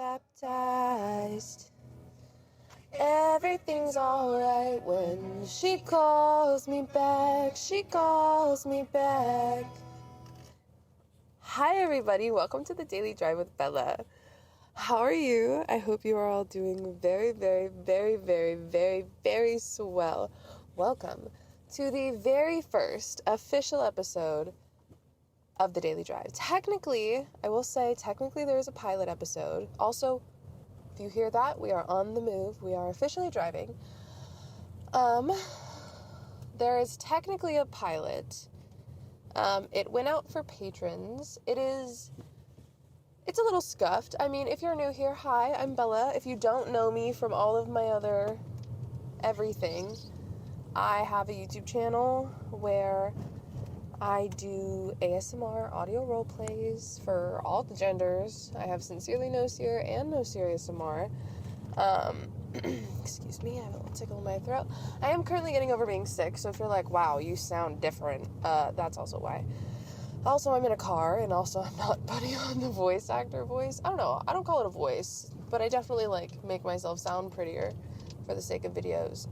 baptized. Everything's alright when she calls me back. She calls me back. Hi everybody, welcome to the Daily Drive with Bella. How are you? I hope you are all doing very, very, very, very, very, very swell. Welcome to the very first official episode of the Daily Drive. Technically, I will say, there is a pilot episode. Also, if you hear that, we are on the move. We are officially driving. There is technically a pilot. It went out for patrons. It's a little scuffed. I mean, if you're new here, hi, I'm Bella. If you don't know me from all of my other everything, I have a YouTube channel where I do ASMR audio role plays for all the genders. I have Sincerely No Seer and No Seer ASMR. Excuse me, I have a little tickle in my throat. I am currently getting over being sick, so if you're like, wow, you sound different, that's also why. Also, I'm in a car, and also I'm not putting on the voice actor voice. I don't know, I don't call it a voice, but I definitely, make myself sound prettier for the sake of videos.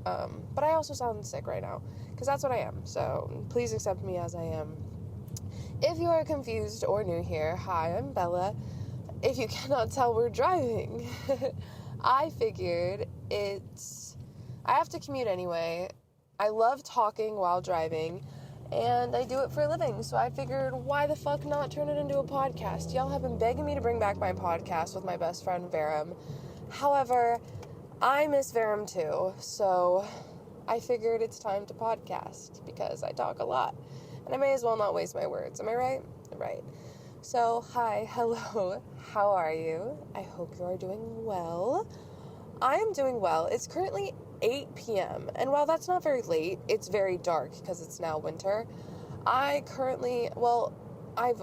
But I also sound sick right now, because that's what I am, so please accept me as I am. If you are confused or new here, hi, I'm Bella. If you cannot tell, we're driving. I figured I have to commute anyway. I love talking while driving, and I do it for a living, so I figured, why the fuck not turn it into a podcast? Y'all have been begging me to bring back my podcast with my best friend, Verum. However, I miss Verum too, so I figured it's time to podcast, because I talk a lot, and I may as well not waste my words. Am I right? Right. So, hi, hello, how are you? I hope you are doing well. I am doing well. It's currently 8 p.m., and while that's not very late, it's very dark because it's now winter. I've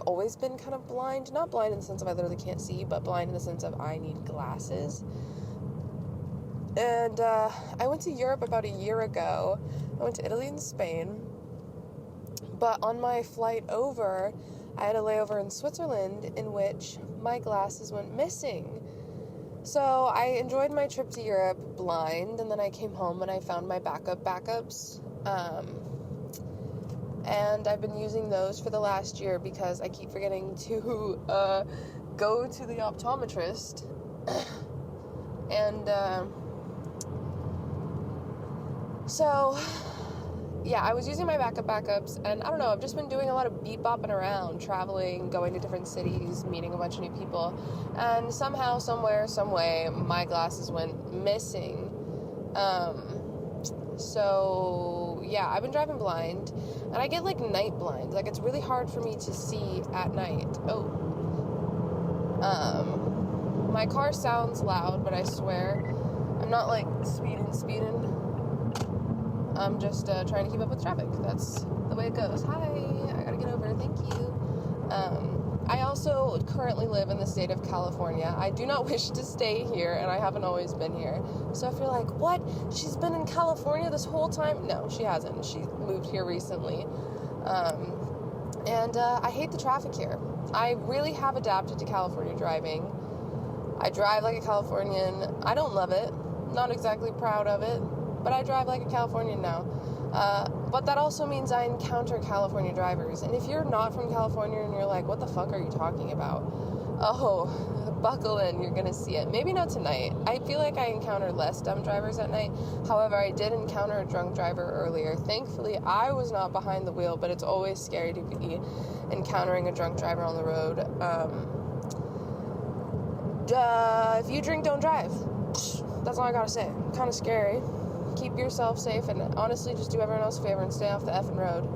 always been kind of blind, not blind in the sense of I literally can't see, but blind in the sense of I need glasses. And I went to Europe about a year ago. I went to Italy and Spain, but on my flight over, I had a layover in Switzerland in which my glasses went missing. So I enjoyed my trip to Europe blind, and then I came home and I found my backups. And I've been using those for the last year because I keep forgetting to go to the optometrist. And so yeah, I was using my backups, and I don't know, I've just been doing a lot of beep-bopping around, traveling, going to different cities, meeting a bunch of new people, and somehow, somewhere, some way, my glasses went missing. So, yeah, I've been driving blind, and I get, night blind. It's really hard for me to see at night. My car sounds loud, but I swear, I'm not, speeding. I'm just trying to keep up with traffic. That's the way it goes. Hi, I gotta get over. Thank you. I also currently live in the state of California. I do not wish to stay here, and I haven't always been here. So if you're like, what? She's been in California this whole time? No, she hasn't. She moved here recently. And I hate the traffic here. I really have adapted to California driving. I drive like a Californian. I don't love it. Not exactly proud of it. But I drive like a Californian now. But that also means I encounter California drivers. And if you're not from California and you're like, what the fuck are you talking about? Oh, buckle in, you're gonna see it. Maybe not tonight. I feel like I encounter less dumb drivers at night. However, I did encounter a drunk driver earlier. Thankfully, I was not behind the wheel, but it's always scary to be encountering a drunk driver on the road. If you drink, don't drive. That's all I gotta say. Kind of scary. Keep yourself safe, and honestly, just do everyone else a favor and stay off the effing road.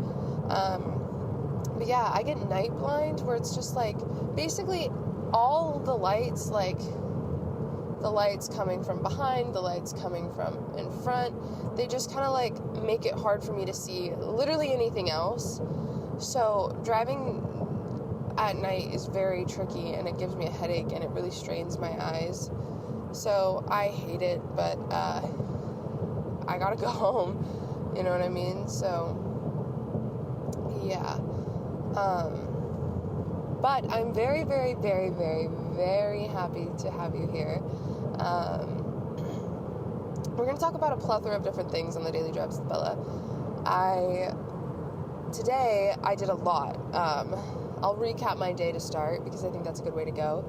But yeah, I get night blind, where it's just basically all the lights, the lights coming from behind, the lights coming from in front, they just kind of make it hard for me to see literally anything else. So driving at night is very tricky, and it gives me a headache, and it really strains my eyes. So I hate it, but I gotta go home, you know what I mean? So yeah. But I'm very, very, very, very, very happy to have you here. We're going to talk about a plethora of different things on the Daily Drives with Bella. Today, I did a lot. I'll recap my day to start, because I think that's a good way to go.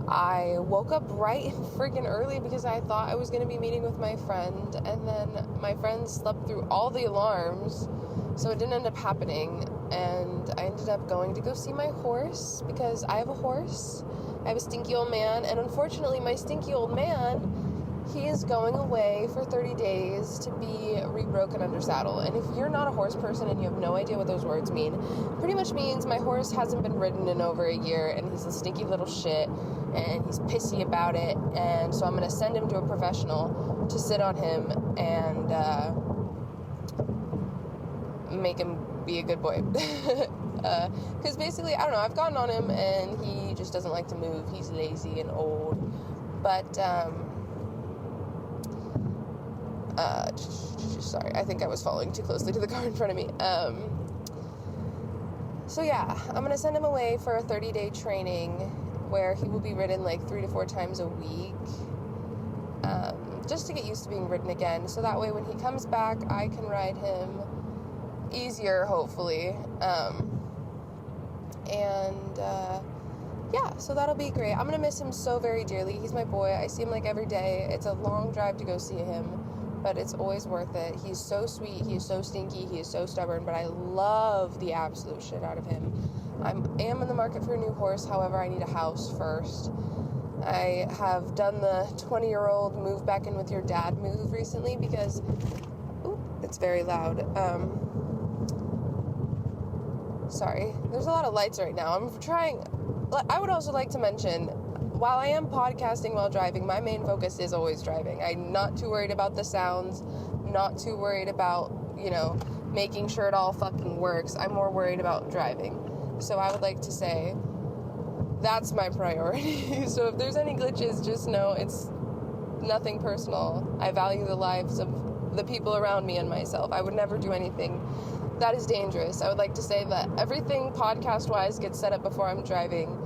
I woke up bright and freaking early because I thought I was going to be meeting with my friend, and then my friend slept through all the alarms, so it didn't end up happening, and I ended up going to go see my horse, because I have a horse. I have a stinky old man, and unfortunately my stinky old man, he is going away for 30 days to be rebroken under saddle. And if you're not a horse person and you have no idea what those words mean, pretty much means my horse hasn't been ridden in over a year, and he's a stinky little shit, and he's pissy about it, and so I'm going to send him to a professional to sit on him and make him be a good boy. Because basically, I don't know, I've gotten on him, and he just doesn't like to move. He's lazy and old. But, sorry, I think I was following too closely to the car in front of me. So yeah, I'm going to send him away for a 30-day training where he will be ridden like 3 to 4 times a week, just to get used to being ridden again. So that way when he comes back, I can ride him easier, hopefully. Yeah, so that'll be great. I'm going to miss him so very dearly. He's my boy. I see him like every day. It's a long drive to go see him, but it's always worth it. He's so sweet. He is so stinky. He is so stubborn, but I love the absolute shit out of him. I am in the market for a new horse. However, I need a house first. I have done the 20-year-old move back in with your dad move recently because, it's very loud. Sorry. There's a lot of lights right now. I would also like to mention, while I am podcasting while driving, my main focus is always driving. I'm not too worried about the sounds, not too worried about, making sure it all fucking works. I'm more worried about driving. So I would like to say that's my priority. So if there's any glitches, just know it's nothing personal. I value the lives of the people around me and myself. I would never do anything that is dangerous. I would like to say that everything podcast-wise gets set up before I'm driving,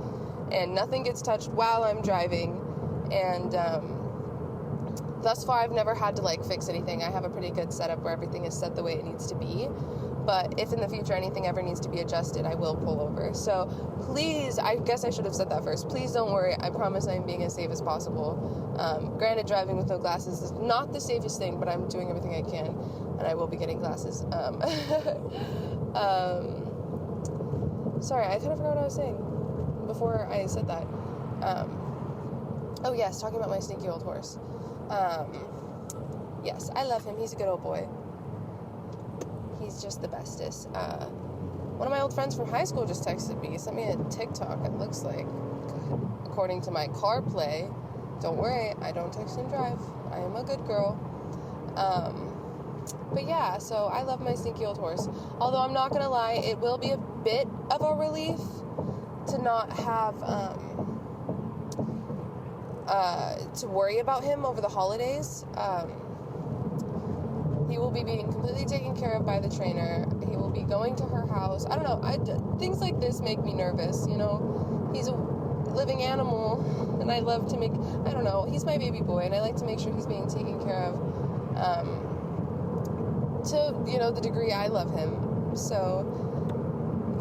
and nothing gets touched while I'm driving, and thus far I've never had to fix anything. I have a pretty good setup where everything is set the way it needs to be, but if in the future anything ever needs to be adjusted, I will pull over. So please, I guess I should have said that first, please don't worry. I promise I'm being as safe as possible. Granted, driving with no glasses is not the safest thing, but I'm doing everything I can, and I will be getting glasses. Sorry, I kind of forgot what I was saying before I said that. Oh yes, talking about my stinky old horse. Yes, I love him. He's a good old boy. He's just the bestest. One of my old friends from high school just texted me. He sent me a TikTok, it looks like. According to my CarPlay. Don't worry, I don't text and drive. I am a good girl. But yeah, so I love my stinky old horse. Although I'm not gonna lie, it will be a bit of a relief to not have to worry about him over the holidays. He will be being completely taken care of by the trainer. He will be going to her house. I don't know. Things like this make me nervous, He's a living animal, and I love to he's my baby boy, and I like to make sure he's being taken care of, to, the degree I love him. So,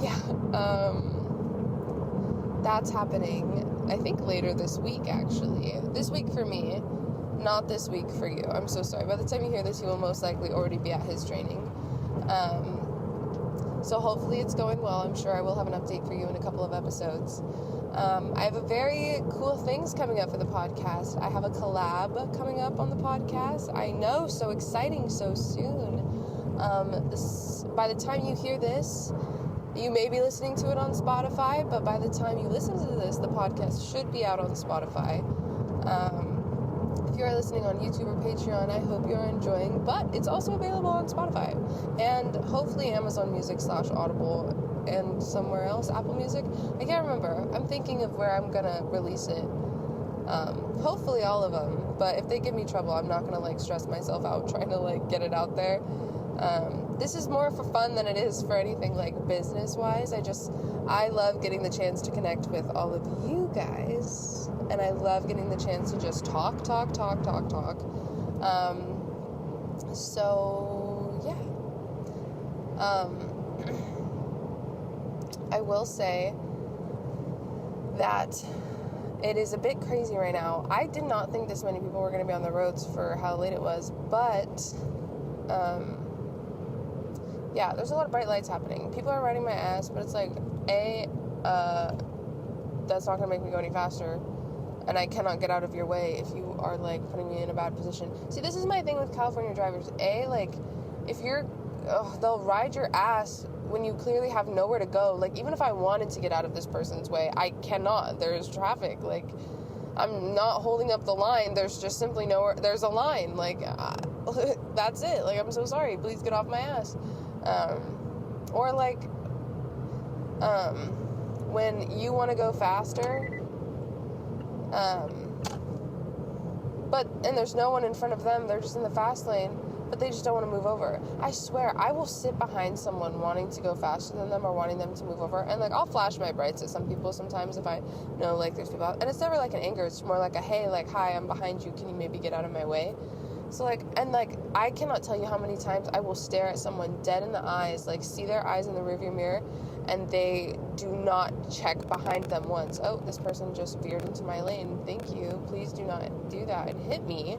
yeah, that's happening, I think, later this week, actually. This week for me, not this week for you. I'm so sorry. By the time you hear this, he will most likely already be at his training. So hopefully it's going well. I'm sure I will have an update for you in a couple of episodes. I have a very cool things coming up for the podcast. I have a collab coming up on the podcast. I know, so exciting, so soon. By the time you hear this, you may be listening to it on Spotify, but by the time you listen to this, the podcast should be out on Spotify. If you are listening on YouTube or Patreon, I hope you're enjoying, but it's also available on Spotify, and hopefully Amazon Music / Audible, and somewhere else, Apple Music. I can't remember. I'm thinking of where I'm gonna release it. Hopefully all of them, but if they give me trouble, I'm not gonna stress myself out trying to get it out there. This is more for fun than it is for anything like business-wise. I love getting the chance to connect with all of you guys, and I love getting the chance to just talk. So, yeah. I will say that it is a bit crazy right now. I did not think this many people were going to be on the roads for how late it was, but, yeah, there's a lot of bright lights happening. People are riding my ass, but it's like, that's not going to make me go any faster, and I cannot get out of your way if you are, like, putting me in a bad position. See, this is my thing with California drivers. Like, if you're, they'll ride your ass when you clearly have nowhere to go. Like, even if I wanted to get out of this person's way, I cannot. There's traffic. Like, I'm not holding up the line. There's just simply nowhere. There's a line. Like, that's it. Like, I'm so sorry. Please get off my ass. Or, like, when you want to go faster, and there's no one in front of them, they're just in the fast lane, but they just don't want to move over. I swear, I will sit behind someone wanting to go faster than them or wanting them to move over, and, like, I'll flash my brights at some people sometimes if I know, like, there's people out, and it's never, like, an anger, it's more like a, hey, like, hi, I'm behind you, can you maybe get out of my way? So, like, and, like, I cannot tell you how many times I will stare at someone dead in the eyes, like, see their eyes in the rearview mirror, and they do not check behind them once. Oh, this person just veered into my lane. Thank you. Please do not do that. It hit me.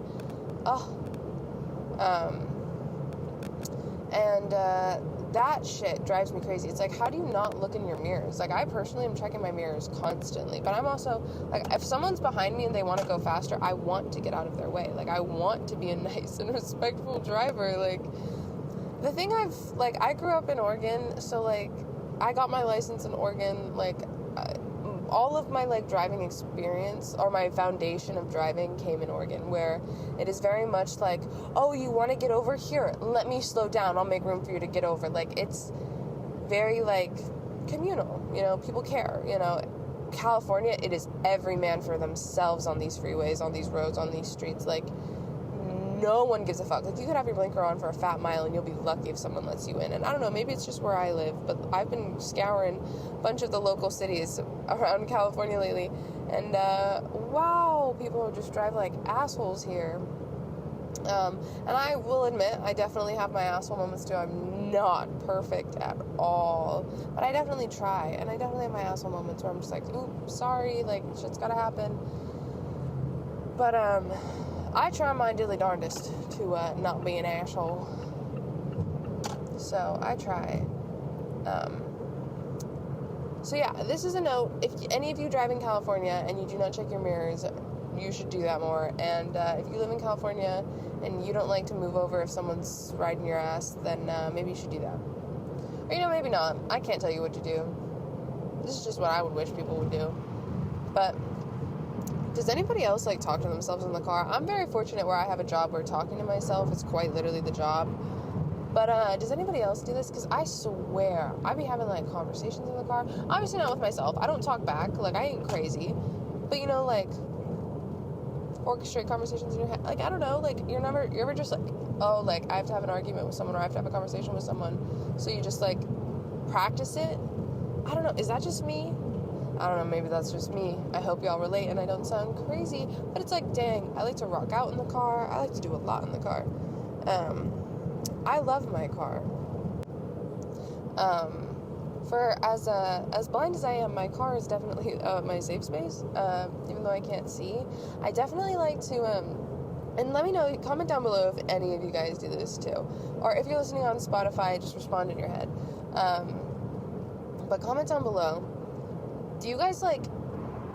Oh. That shit drives me crazy. It's like, how do you not look in your mirrors? Like, I personally am checking my mirrors constantly, but I'm also, like, if someone's behind me and they want to go faster, I want to get out of their way. Like, I want to be a nice and respectful driver. Like, the thing I grew up in Oregon, so, like, I got my license in Oregon, like, all of my, like, driving experience, or my foundation of driving, came in Oregon, where it is very much like, oh, you want to get over here? Let me slow down. I'll make room for you to get over. Like, it's very, like, communal, you know, people care, you know. California, it is every man for themselves on these freeways, on these roads, on these streets. Like, no one gives a fuck. Like, you could have your blinker on for a fat mile and you'll be lucky if someone lets you in. And I don't know, maybe it's just where I live, but I've been scouring a bunch of the local cities around California lately, and wow, people just drive like assholes here. And I will admit, I definitely have my asshole moments too. I'm not perfect at all, but I definitely try, and I definitely have my asshole moments where I'm just like, oops, sorry, like, shit's gotta happen. But I try my diddly darndest to not be an asshole. So I try. So yeah, this is a note. If any of you drive in California and you do not check your mirrors, you should do that more. And if you live in California and you don't like to move over if someone's riding your ass, then maybe you should do that. Or, you know, maybe not. I can't tell you what to do. This is just what I would wish people would do. But does anybody else, like, talk to themselves in the car? I'm very fortunate where I have a job where talking to myself is quite literally the job. But does anybody else do this? Because I swear, I be having, like, conversations in the car. Obviously not with myself. I don't talk back. Like, I ain't crazy. But, you know, like, orchestrate conversations in your head. Like, I don't know. Like, you're ever just like, oh, like, I have to have an argument with someone, or I have to have a conversation with someone. So you just, like, practice it. I don't know. Is that just me? I don't know, maybe that's just me. I hope y'all relate and I don't sound crazy, but it's like, dang, I like to rock out in the car. I like to do a lot in the car. I love my car. For as blind as I am, my car is definitely my safe space. Even though I can't see, I definitely like to and let me know, comment down below if any of you guys do this too, or if you're listening on Spotify, just respond in your head. But comment down below. Do you guys, like,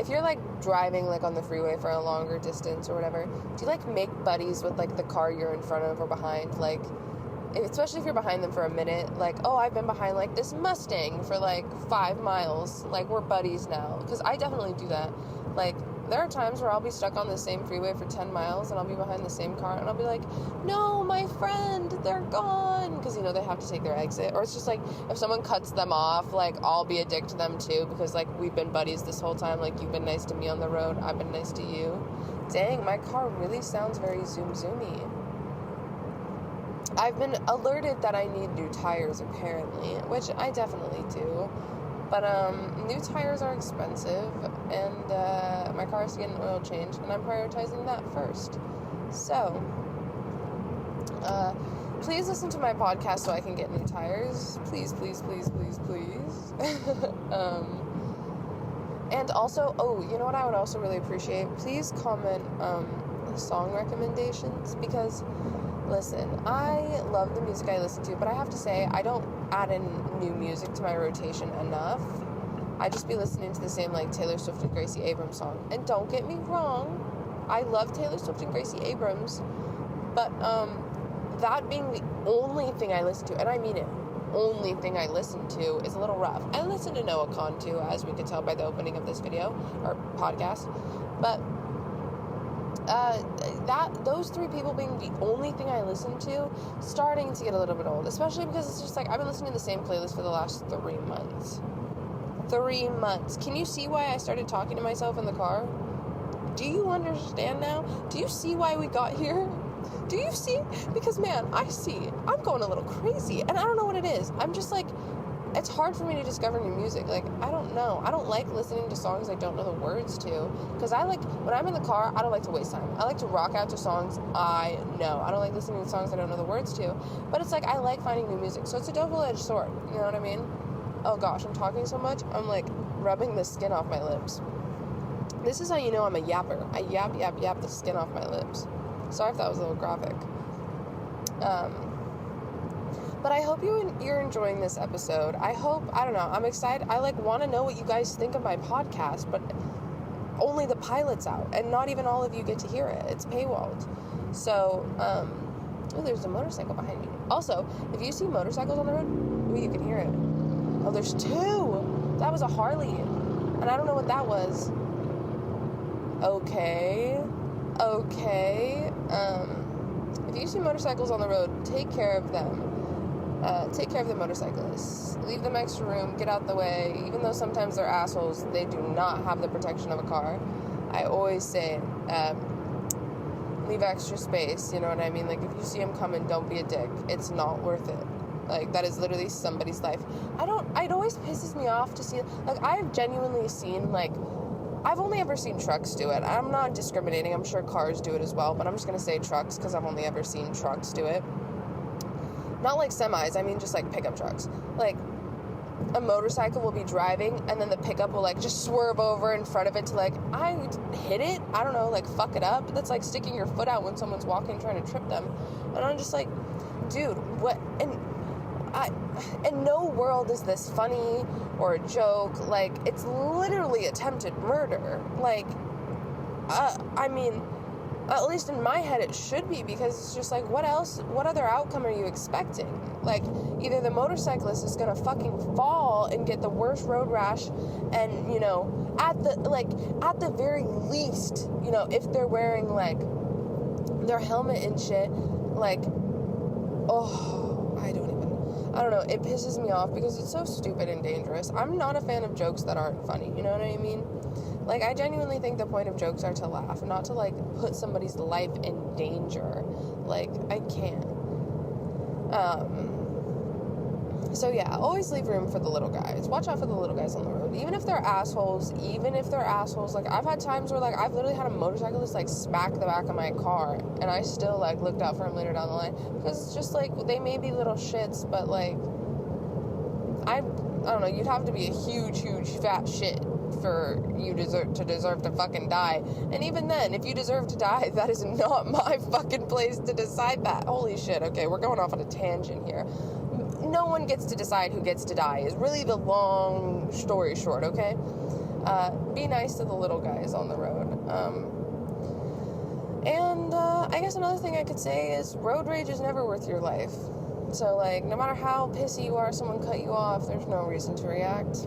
if you're, like, driving, like, on the freeway for a longer distance or whatever, do you, like, make buddies with, like, the car you're in front of or behind? Like, especially if you're behind them for a minute, like, oh, I've been behind, like, this Mustang for, like, 5 miles. Like, we're buddies now. Because I definitely do that. Like, there are times where I'll be stuck on the same freeway for 10 miles and I'll be behind the same car and I'll be like, no, my friend, they're gone. Because, you know, they have to take their exit. Or it's just like, if someone cuts them off, like, I'll be a dick to them too, because, like, we've been buddies this whole time. Like, you've been nice to me on the road, I've been nice to you. Dang, my car really sounds very zoom-zoomy. I've been alerted that I need new tires, apparently, which I definitely do. But, new tires are expensive, and, my car has to get an oil change, and I'm prioritizing that first. So, please listen to my podcast so I can get new tires. Please, please, please, please, please. And also, you know what I would also really appreciate? Please comment, song recommendations, because, listen, I love the music I listen to, but I have to say, I don't add in new music to my rotation enough. I just be listening to the same, like, Taylor Swift and Gracie Abrams song. And don't get me wrong, I love Taylor Swift and Gracie Abrams, but, that being the only thing I listen to, and I mean it, only thing I listen to, is a little rough. I listen to 𝐤𝐻𝐞 too, as we could tell by the opening of this video, or podcast, but, those three people being the only thing I listen to, starting to get a little bit old, especially because it's just like, I've been listening to the same playlist for the last 3 months. 3 months. Can you see why I started talking to myself in the car? Do you understand now? Do you see why we got here? Do you see? Because, man, I see. I'm going a little crazy, and I don't know what it is. I'm just like, it's hard for me to discover new music. Like, I don't know. I don't like listening to songs I don't know the words to, because I like, when I'm in the car, I don't like to waste time. I like to rock out to songs I know. I don't like listening to songs I don't know the words to, but it's like, I like finding new music, so it's a double-edged sword, you know what I mean? Oh gosh, I'm talking so much, I'm like, rubbing the skin off my lips. This is how you know I'm a yapper. I yap, yap, yap the skin off my lips. Sorry if that was a little graphic. But I hope you're enjoying this episode. I don't know, I'm excited. I, like, want to know what you guys think of my podcast, but only the pilot's out, and not even all of you get to hear it. It's paywalled. So, there's a motorcycle behind me. Also, if you see motorcycles on the road, you can hear it. Oh, there's 2! That was a Harley, and I don't know what that was. Okay. If you see motorcycles on the road, take care of them. Take care of the motorcyclists. Leave them extra room, get out the way. Even though sometimes they're assholes, they do not have the protection of a car. I always say, leave extra space, you know what I mean? Like, if you see them coming, don't be a dick. It's not worth it. Like, that is literally somebody's life. It always pisses me off to see, like, I've genuinely seen, like, I've only ever seen trucks do it. I'm not discriminating. I'm sure cars do it as well, but I'm just going to say trucks because I've only ever seen trucks do it. Not like semis, I mean just like pickup trucks. Like, a motorcycle will be driving, and then the pickup will, like, just swerve over in front of it to, like, I hit it? I don't know, like, fuck it up. That's like sticking your foot out when someone's walking trying to trip them. And I'm just like, dude, what? In no world is this funny or a joke. Like, it's literally attempted murder. Like, I mean, at least in my head it should be, because it's just like, what other outcome are you expecting? Like, either the motorcyclist is gonna fucking fall and get the worst road rash, and, you know, at the very least, you know, if they're wearing, like, their helmet and shit, like, I don't know, it pisses me off because it's so stupid and dangerous. I'm not a fan of jokes that aren't funny, you know what I mean? Like, I genuinely think the point of jokes are to laugh, not to, like, put somebody's life in danger. Like, I can't. So yeah, always leave room for the little guys. Watch out for the little guys on the road. Even if they're assholes, like, I've had times where, like, I've literally had a motorcyclist, like, smack the back of my car, and I still, like, looked out for him later down the line, because it's just, like, they may be little shits, but, like, I don't know, you'd have to be a huge, huge fat shit for you to deserve to fucking die. And even then, if you deserve to die, that is not my fucking place to decide that. Holy shit, okay, we're going off on a tangent here. No one gets to decide who gets to die, is really the long story short, okay? Be nice to the little guys on the road. I guess another thing I could say is road rage is never worth your life. So, like, no matter how pissy you are, someone cut you off, there's no reason to react.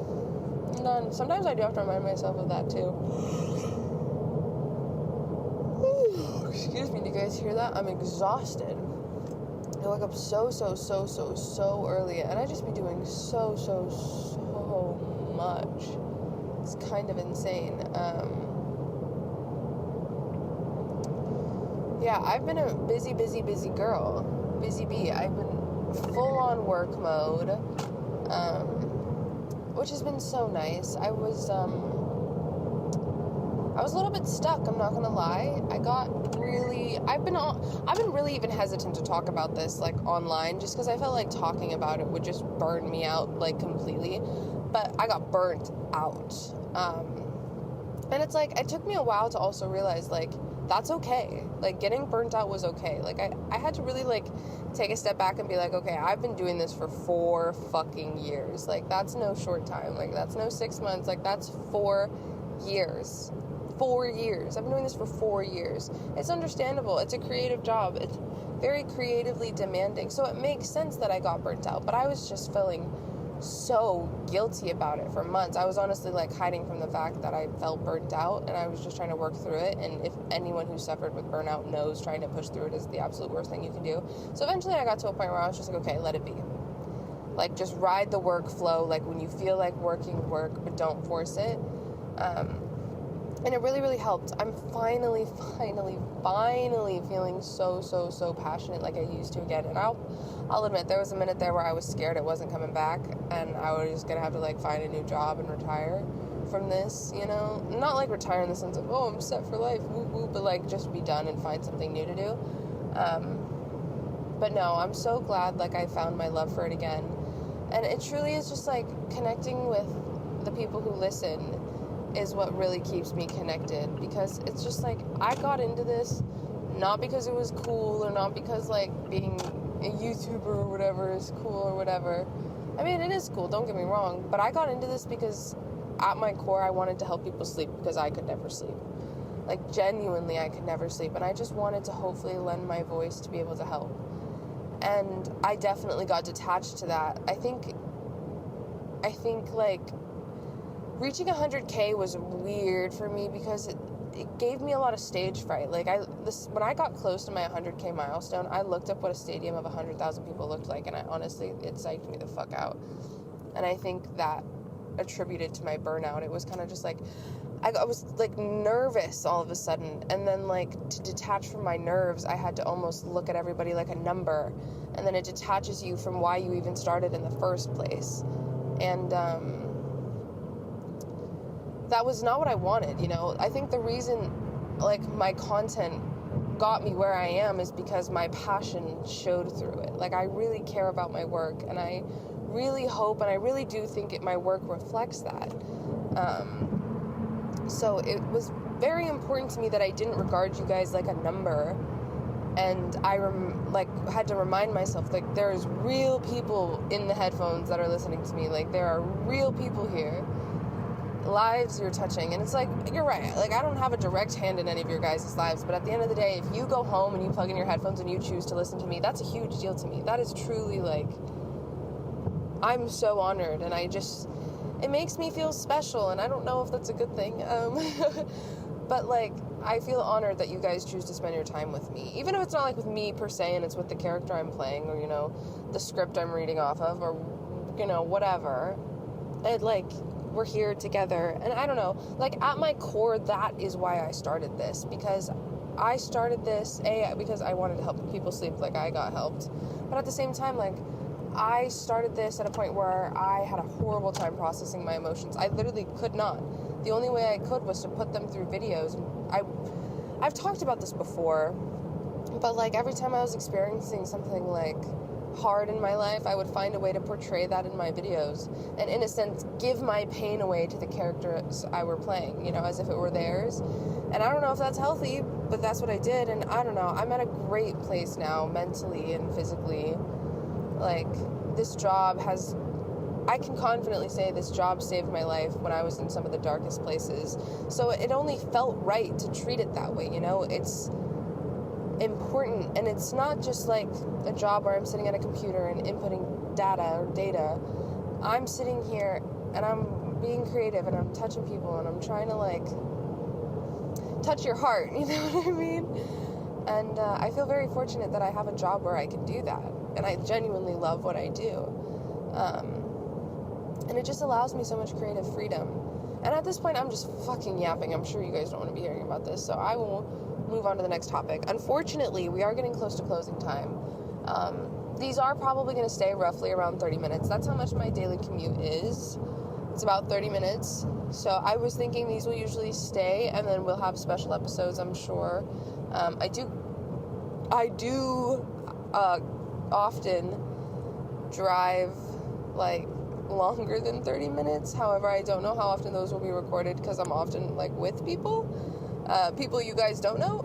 None. Sometimes I do have to remind myself of that, too. Excuse me, do you guys hear that? I'm exhausted. I wake up so early, and I just be doing so much. It's kind of insane. Yeah, I've been a busy girl. busy bee. I've been full on work mode, which has been so nice. I was a little bit stuck, I'm not gonna lie. I've been really even hesitant to talk about this, like, online, just because I felt like talking about it would just burn me out, like, completely. But I got burnt out. And it's like, it took me a while to also realize, like, that's okay. Like, getting burnt out was okay. Like, I had to really, like, take a step back and be like, okay, I've been doing this for 4 fucking years. Like, that's no short time. Like, that's no 6 months. Like, that's 4 years. 4 years. I've been doing this for 4 years. It's understandable. It's a creative job. It's very creatively demanding. So it makes sense that I got burnt out. But I was just feeling so guilty about it for months. I was honestly, like, hiding from the fact that I felt burnt out, and I was just trying to work through it. And if anyone who suffered with burnout knows, trying to push through it is the absolute worst thing you can do. So eventually I got to a point where I was just like, okay, let it be. Like, just ride the workflow. Like, when you feel like working, work, but don't force it. And it really, really helped. I'm finally feeling so passionate like I used to again. And I'll admit, there was a minute there where I was scared it wasn't coming back, and I was just gonna have to, like, find a new job and retire from this, you know? Not, like, retire in the sense of, oh, I'm set for life, woo woo, but, like, just be done and find something new to do. But no, I'm so glad, like, I found my love for it again. And it truly is just, like, connecting with the people who listen is what really keeps me connected, because it's just like, I got into this not because it was cool, or not because, like, being a YouTuber or whatever is cool or whatever. I mean, it is cool, don't get me wrong, but I got into this because at my core I wanted to help people sleep, because I could never sleep. Like, genuinely, I could never sleep, and I just wanted to hopefully lend my voice to be able to help. And I definitely got detached to that. I think like, reaching 100K was weird for me because it gave me a lot of stage fright. Like, when I got close to my 100K milestone, I looked up what a stadium of 100,000 people looked like, and it psyched me the fuck out. And I think that attributed to my burnout. It was kind of just like, I was, like, nervous all of a sudden, and then, like, to detach from my nerves, I had to almost look at everybody like a number, and then it detaches you from why you even started in the first place. And that was not what I wanted, you know? I think the reason, like, my content got me where I am is because my passion showed through it. Like, I really care about my work, and I really hope, and I really do think my work reflects that. So it was very important to me that I didn't regard you guys like a number, and I had to remind myself, like, there's real people in the headphones that are listening to me. Like, there are real people here, lives you're touching. And it's like, you're right, like, I don't have a direct hand in any of your guys' lives, but at the end of the day, if you go home and you plug in your headphones and you choose to listen to me, that's a huge deal to me. That is truly, like, I'm so honored, and it makes me feel special, and I don't know if that's a good thing, but, like, I feel honored that you guys choose to spend your time with me, even if it's not, like, with me per se, and it's with the character I'm playing, or, you know, the script I'm reading off of, or, you know, whatever. And, like, we're here together, and I don't know, like, at my core, that is why I started this, because I started this, because I wanted to help people sleep, like, I got helped, but at the same time, like, I started this at a point where I had a horrible time processing my emotions. I literally could not. The only way I could was to put them through videos. I've talked about this before, but, like, every time I was experiencing something, like, hard in my life, I would find a way to portray that in my videos, and in a sense, give my pain away to the characters I were playing, you know, as if it were theirs. And I don't know if that's healthy, but that's what I did, and I don't know, I'm at a great place now, mentally and physically. Like, this job I can confidently say this job saved my life when I was in some of the darkest places. So it only felt right to treat it that way, you know? It's important, and it's not just like a job where I'm sitting at a computer and inputting data. I'm sitting here, and I'm being creative, and I'm touching people, and I'm trying to, like, touch your heart, you know what I mean? And I feel very fortunate that I have a job where I can do that. And I genuinely love what I do. And it just allows me so much creative freedom. And at this point, I'm just fucking yapping. I'm sure you guys don't want to be hearing about this, so I will move on to the next topic. Unfortunately, we are getting close to closing time. These are probably going to stay roughly around 30 minutes. That's how much my daily commute is. It's about 30 minutes. So I was thinking these will usually stay, and then we'll have special episodes, I'm sure. I do often drive, like, longer than 30 minutes. However, I don't know how often those will be recorded because I'm often, like, with people you guys don't know.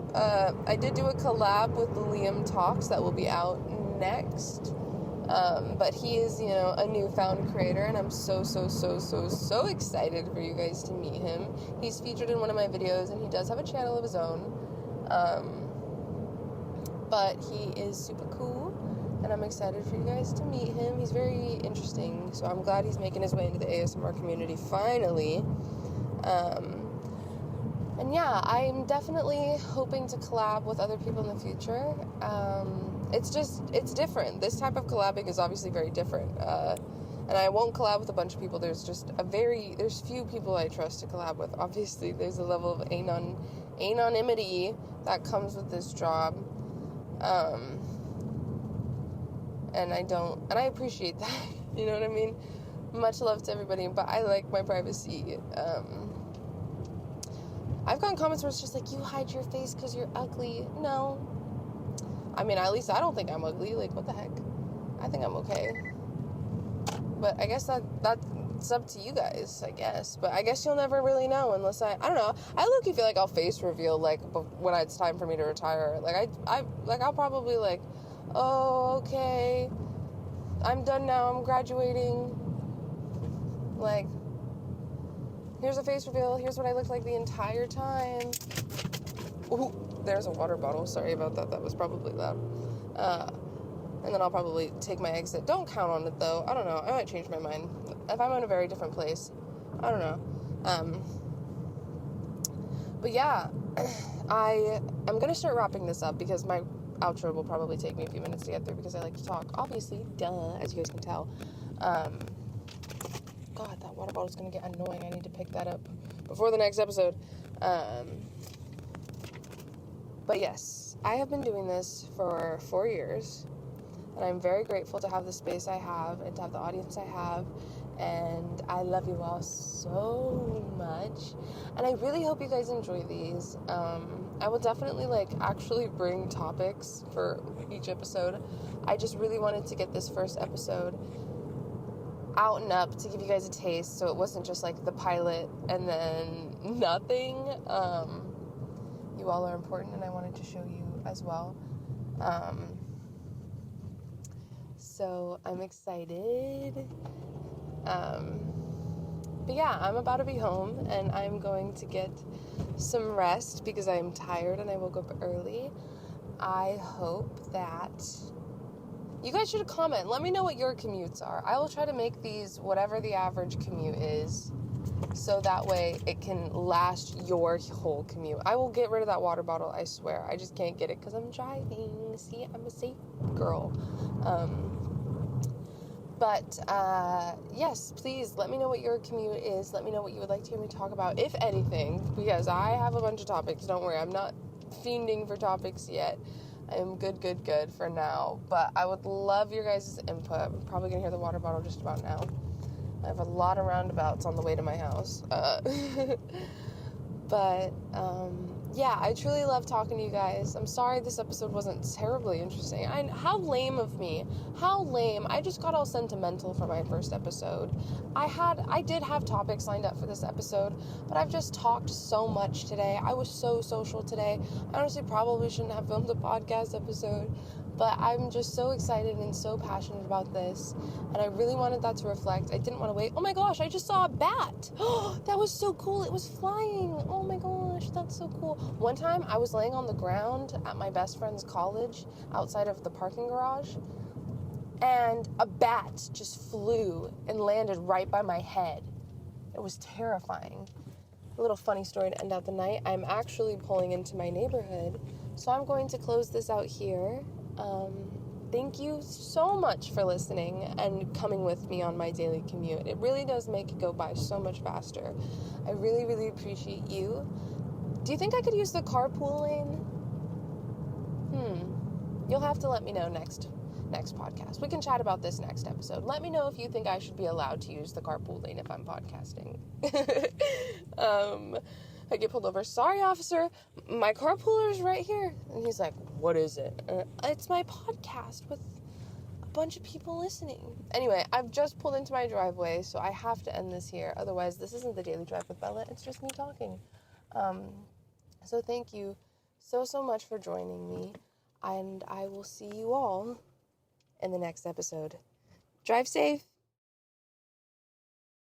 I did do a collab with Liam Talks that will be out next. But he is, a newfound creator, and I'm so excited for you guys to meet him. He's featured in one of my videos, and he does have a channel of his own. But he is super cool, and I'm excited for you guys to meet him. He's very interesting, so I'm glad he's making his way into the ASMR community finally. And yeah, I'm definitely hoping to collab with other people in the future. It's different. This type of collabing is obviously very different. And I won't collab with a bunch of people. There's few people I trust to collab with. Obviously, there's a level of anonymity that comes with this job. And I appreciate that. You know what I mean? Much love to everybody, but I like my privacy. I've gotten comments where it's just like, you hide your face because you're ugly. No. I mean, at least I don't think I'm ugly. Like, what the heck? I think I'm okay. But I guess that's up to you guys, I guess. But I guess you'll never really know unless I don't know. I low-key feel like I'll face reveal, like, when it's time for me to retire. Like, I'll probably, like, oh, okay, I'm done now, I'm graduating. Like, here's a face reveal. Here's what I looked like the entire time. Ooh, there's a water bottle. Sorry about that. That was probably loud. And then I'll probably take my exit. Don't count on it, though. I don't know. I might change my mind. If I'm in a very different place. I don't know. But yeah, I'm going to start wrapping this up because my outro will probably take me a few minutes to get through because I like to talk. Obviously, duh, as you guys can tell. God, that water bottle is going to get annoying. I need to pick that up before the next episode. But yes, I have been doing this for 4 years, and I'm very grateful to have the space I have and to have the audience I have, and I love you all so much, and I really hope you guys enjoy these. I will definitely, actually bring topics for each episode. I just really wanted to get this first episode out and up to give you guys a taste, so it wasn't just the pilot and then nothing. You all are important, and I wanted to show you as well. So I'm excited. But yeah, I'm about to be home, and I'm going to get some rest because I am tired and I woke up early. I hope that you guys should comment. Let me know what your commutes are. I will try to make these whatever the average commute is, so that way it can last your whole commute. I will get rid of that water bottle, I swear. I just can't get it because I'm driving. See, I'm a safe girl. But yes, please let me know what your commute is. Let me know what you would like to hear me talk about, if anything, because I have a bunch of topics. Don't worry, I'm not fiending for topics yet. I am good for now, but I would love your guys' input. I'm probably going to hear the water bottle just about now. I have a lot of roundabouts on the way to my house. But, yeah, I truly love talking to you guys. I'm sorry this episode wasn't terribly interesting. How lame of me. How lame. I just got all sentimental for my first episode. I did have topics lined up for this episode, but I've just talked so much today. I was so social today. I honestly probably shouldn't have filmed a podcast episode, but I'm just so excited and so passionate about this, and I really wanted that to reflect. I didn't want to wait. Oh my gosh, I just saw a bat. Oh, that was so cool. It was flying. Oh my gosh, that's so cool. One time, I was laying on the ground at my best friend's college outside of the parking garage, and a bat just flew and landed right by my head. It was terrifying. A little funny story to end out the night. I'm actually pulling into my neighborhood, so I'm going to close this out here. Thank you so much for listening and coming with me on my daily commute. It really does make it go by so much faster. I really, really appreciate you. Do you think I could use the carpool lane? You'll have to let me know next next podcast. We can chat about this next episode. Let me know if you think I should be allowed to use the carpool lane if I'm podcasting. I get pulled over. Sorry, officer, my carpooler's right here. And he's like, what is it? It's my podcast with a bunch of people listening. Anyway, I've just pulled into my driveway, so I have to end this here. Otherwise, this isn't the Daily Drive with Bella. It's just me talking. So thank you so much for joining me. And I will see you all in the next episode. Drive safe.